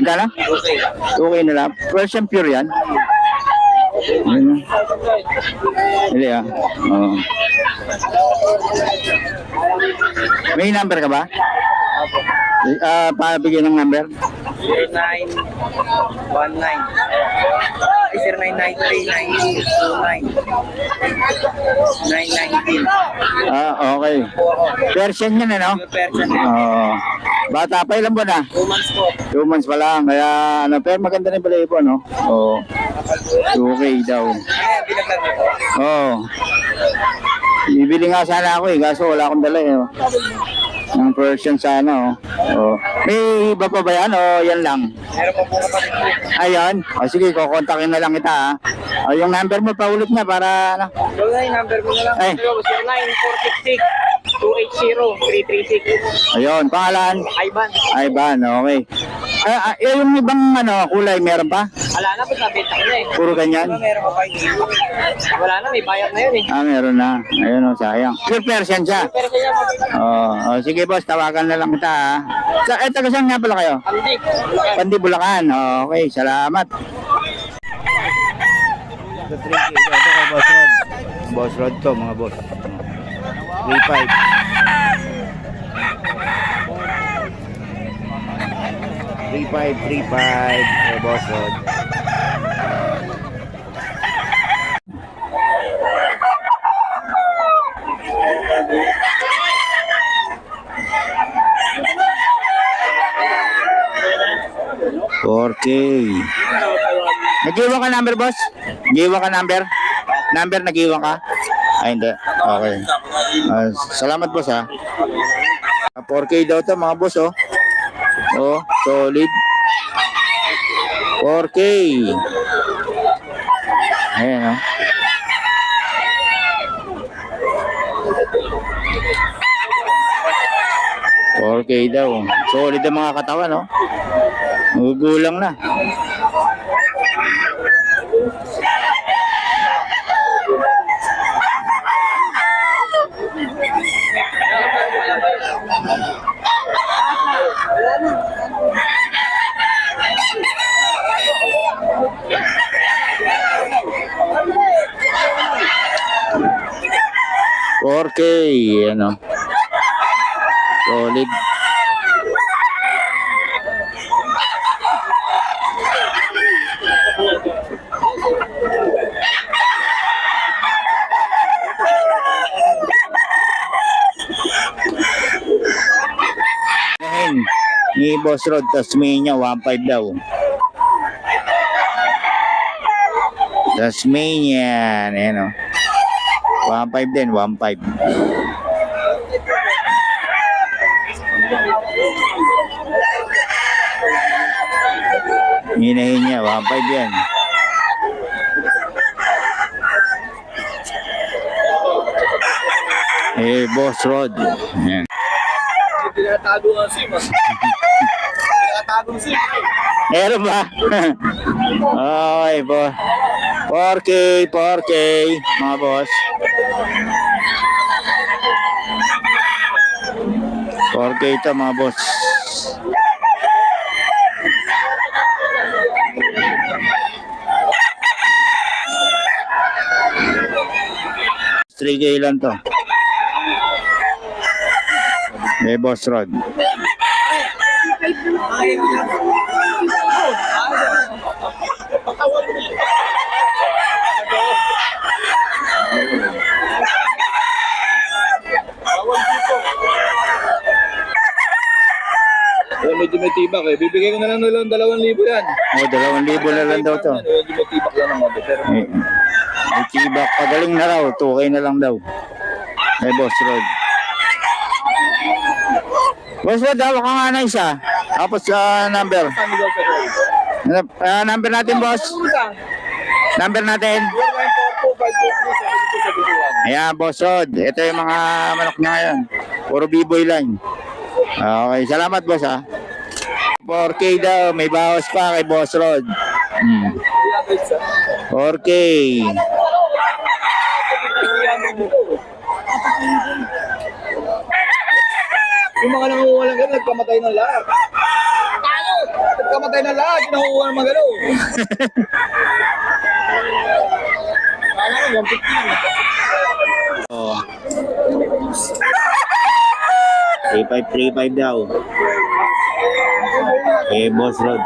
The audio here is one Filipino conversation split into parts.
Gana? Okay. Okay na lang. Persian pure yan. Yun. Hindi ah. Oo. May number ka ba? Pabigyan ng number. 0919 ay 0993 Okay. Persian yan ano? Persian. Oo. Bata pa, ilan buwan na? 2 months po. 2 months pa lang. Kaya ano, pero maganda rin pala ito, no? Oo. Okay daw. Ayan, binaglag nito. Oo. Bibili nga sana ako eh, kaso wala akong dala eh. Ng Persian sana, oh. Oh. May iba pa ba yan o yan lang? Meron pa po kapatid po. Ayun. O sige, kukontakin na lang kita ha. O, yung number mo pa ulit na para ano. So na yung number ko na lang. Ay. 09-466-280-336. Ayun, pangalan? Ivan. Ivan, okay. Yung ibang ano, kulay meron pa? Wala na po, nabenta ko na eh. Puro ganyan? Ano meron pa dito? Wala na, may bayad na yun eh. Meron na. Ayun o, sayang. Pure Persian siya. Pero kaya Oh, sige boss, tawagan na lang kita ha. Taga saan nga pala kayo? Andi. Pandi, Bulacan. Okay, salamat. Ito kay Boss Rod. Boss Rod to mga boss. 3.5. 3.5 kay Boss Rod. Okay. Nag-iwan ka number, boss? Nag-iwan ka number? Number, nag-iwan ka? Ay, hindi. Okay. Salamat, boss, ha. 4K daw to mga boss, oh. Oh, solid. 4K. Ayan, oh. Okay daw. Solid ang mga katawan, no? Magugulang na. ano? Solid. Ni Boss Rod, Tasmania, 1.5 daw. Tasmania, ayan o. 1.5 din, 1.5. Hinahin niya, 1.5 yan. Boss Rod. Ayan. Tinatago ang SIM. Tinatago ang SIM. Meron ba? Okay, boss. 4K, mga boss. 4K ito, mga boss. $3K lang to. Boss Rod. Medyo may tibak eh. Bibigay ko na lang ng 2,000 yan. 2,000 na lang daw to. Medyo may tibak lang naman. Pero May tibak, pagaling na raw. 2K na lang daw. Boss Rod. Boss Rod, hawak ka nga na isa. Tapos number. Number natin, boss. Number natin. Ayan, Boss Rod. Ito yung mga manok niya ngayon. Puro B-boy line. Okay, salamat, boss, ha. 4K daw. May bawas pa kay Boss Rod. 4K. yung mga nangungulang ganun, nagkamatay ng lahat. patay na lahat. Nakukuha ng magalaw. Kala ko, 150. Oh. 3535 daw. Eh, Boss Rod.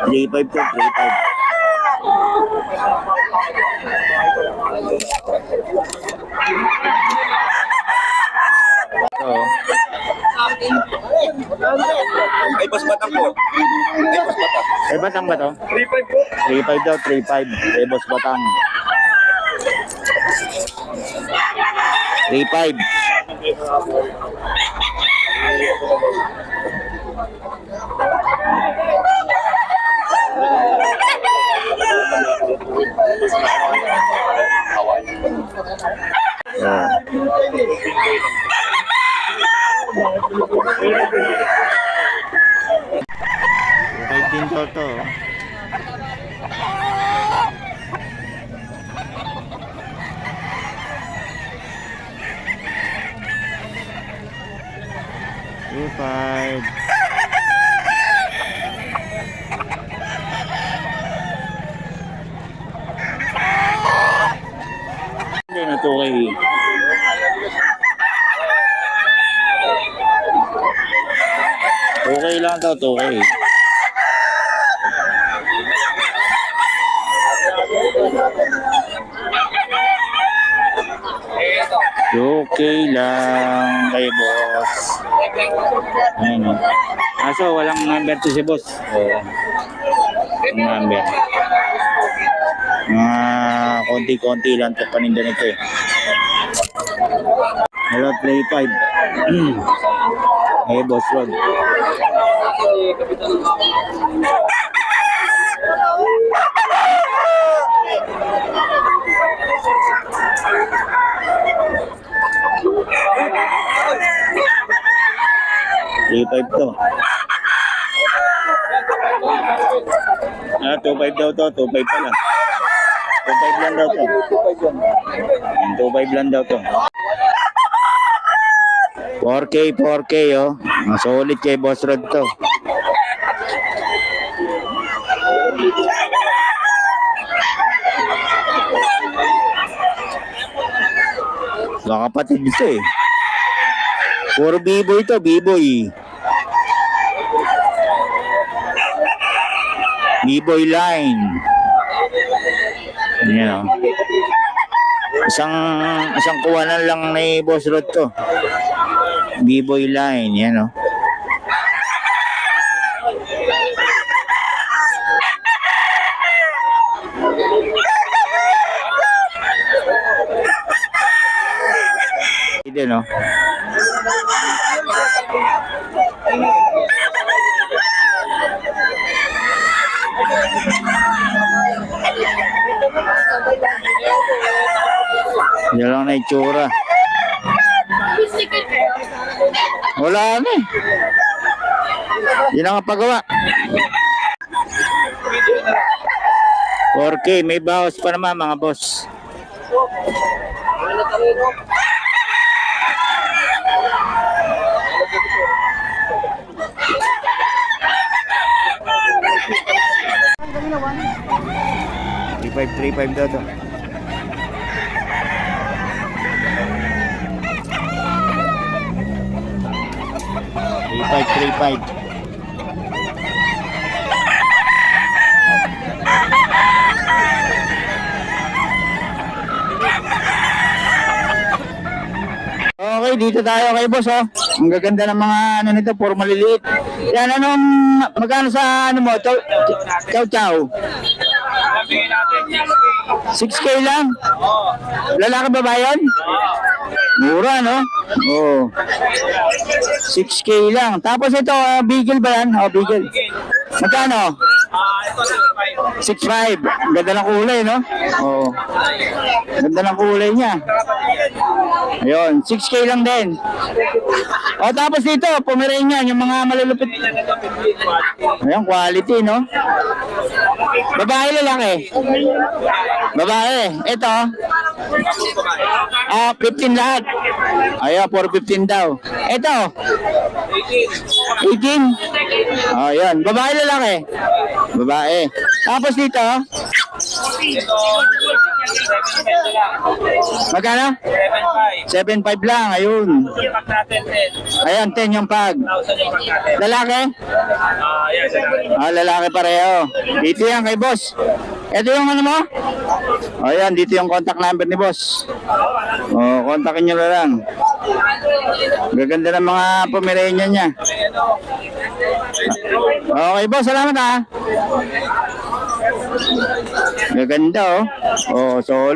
Three five to 35. Oh. Ay, pas batang po. Ay, pas batang. Eh, Batang ba to? 3.5 po. 35 daw, 35. Eh, Boss Batang. 35. Oh. Five din to. Two five. Hindi na to kay. Okay lang daw to, okay. Okay lang kay boss. Ayun o. Aso, walang number to si boss. Oo. Number. Mga konti-konti lang ito paninda nito eh. Hello, 35. Hey, Boss Rod. Three-five to. 2.5 daw to, 2.5 pala. 2.5 lang daw to. 2.5 lang daw to. 4K oh. Solid kay Boss Rod to. Kapatid dito eh. Puro B-boy to, B-boy. B-boy line. Yan o. Isang kuwanan lang ni Boss Rod to. B-boy line, yan o. Din o. Yan lang na itsura. Wala na eh. Yan ang pagawa. 4K, may bawas pa naman mga boss. $3.5 daw to. $3.5. Okay, dito tayo kay boss oh. Ang gaganda ng mga ano nito, puro maliliit. Yan, anong magkano sa ano mo? Chow chow. 6K lang? Lalaki ba ba yun? Mura, no? Oo. 6K lang. Tapos ito, beagle ba yan? Oh, beagle. Magkano? 6.5. Ganda ng kulay, no? Oo. Ganda ng kulay niya. Ayun, 6K lang din. O, tapos dito, Pomeranian, yung mga malulupit. Ayun, quality, no? Babae, lalaki? Babae. Ito? 15 lahat. Ayan, 415 daw. Ito? 18? Ayan. Babae, lalaki? Babae. Tapos dito? Magkano? 7.5 lang. Ayun. Ayan, 10 yung pag. Lalaki? Lalaki pareho. Dito yan kay boss. Ito yung ano mo? Ayan, dito yung contact number ni boss. Kontakin nyo na lang. Gaganda ng mga Pomeranian niya. Okay boss, salamat ha. Gaganda oh. Solid.